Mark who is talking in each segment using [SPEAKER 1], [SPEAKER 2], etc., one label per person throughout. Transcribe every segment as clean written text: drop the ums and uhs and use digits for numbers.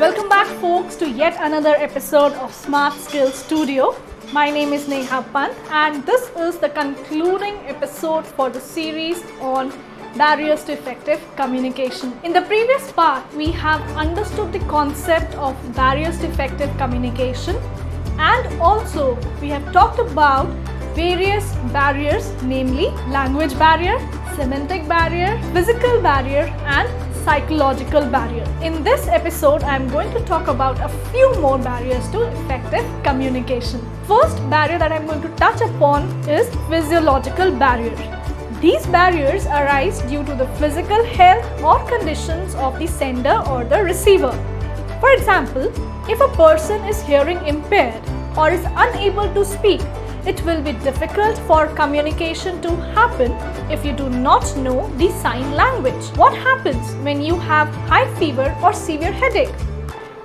[SPEAKER 1] Welcome back, folks, to yet another episode of Smart Skills Studio. My name is Neha Pant, and this is the concluding episode for the series on barriers to effective communication. In the previous part, we have understood the concept of barriers to effective communication, and also we have talked about various barriers, namely language barrier, semantic barrier, physical barrier, and psychological barrier. In this episode, I am going to talk about a few more barriers to effective communication. First barrier that I am going to touch upon is physiological barrier. These barriers arise due to the physical health or conditions of the sender or the receiver. For example, if a person is hearing impaired or is unable to speak, it will be difficult for communication to happen if you do not know the sign language. What happens when you have high fever or severe headache?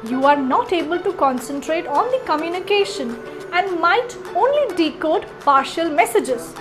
[SPEAKER 1] You are not able to concentrate on the communication and might only decode partial messages,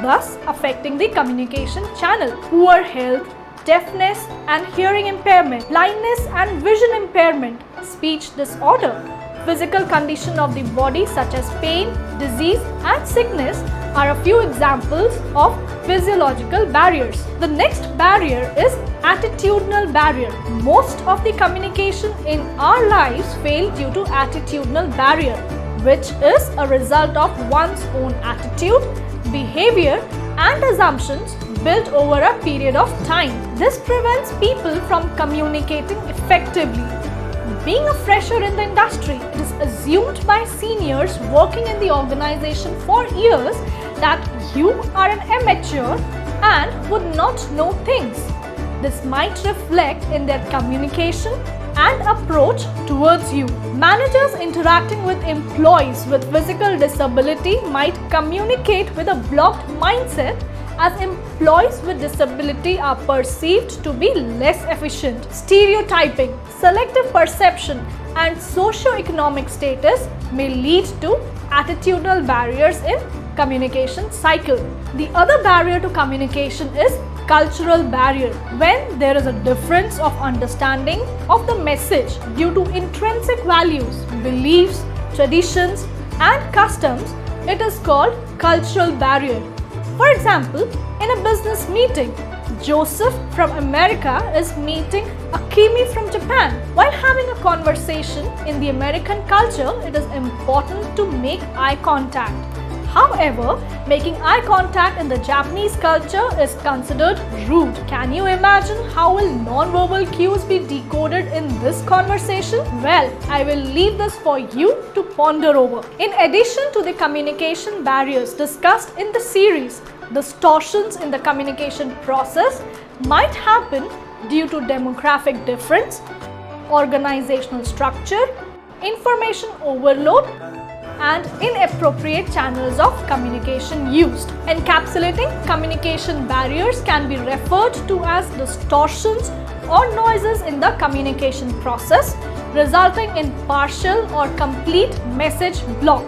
[SPEAKER 1] thus affecting the communication channel. Poor health, deafness and hearing impairment, blindness and vision impairment, speech disorder, physical condition of the body such as pain, disease and sickness are a few examples of physiological barriers. The next barrier is attitudinal barrier. Most of the communication in our lives fail due to attitudinal barrier, which is a result of one's own attitude, behavior and assumptions built over a period of time. This prevents people from communicating effectively. Being a fresher in the industry, it is assumed by seniors working in the organization for years that you are an amateur and would not know things. This might reflect in their communication and approach towards you. Managers interacting with employees with physical disability might communicate with a blocked mindset, as employees with disability are perceived to be less efficient. Stereotyping, selective perception and socio-economic status may lead to attitudinal barriers in communication cycle. The other barrier to communication is cultural barrier. When there is a difference of understanding of the message due to intrinsic values, beliefs, traditions and customs, it is called cultural barrier. For example, in a business meeting, Joseph from America is meeting Akemi from Japan. While having a conversation in the American culture, it is important to make eye contact. However, making eye contact in the Japanese culture is considered rude. Can you imagine how will non-verbal cues be decoded in this conversation? Well, I will leave this for you to ponder over. In addition to the communication barriers discussed in the series, distortions in the communication process might happen due to demographic difference, organizational structure, information overload, and inappropriate channels of communication used. Encapsulating communication barriers can be referred to as distortions or noises in the communication process, resulting in partial or complete message block.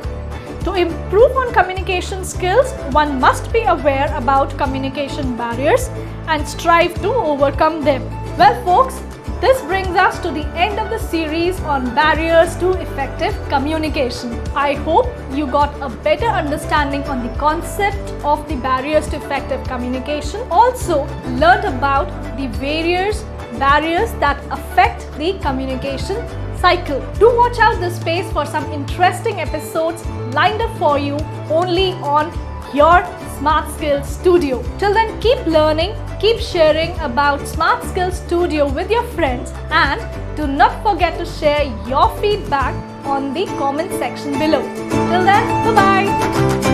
[SPEAKER 1] To improve on communication skills, one must be aware about communication barriers and strive to overcome them. Well, folks, this brings us to the end of the series on barriers to effective communication. I hope you got a better understanding on the concept of the barriers to effective communication. Also learned about the various barriers that affect the communication cycle. Do watch out this space for some interesting episodes lined up for you only on your Smart Skills Studio. Till then, keep learning, keep sharing about Smart Skills Studio with your friends, and do not forget to share your feedback on the comment section below. Till then, bye-bye.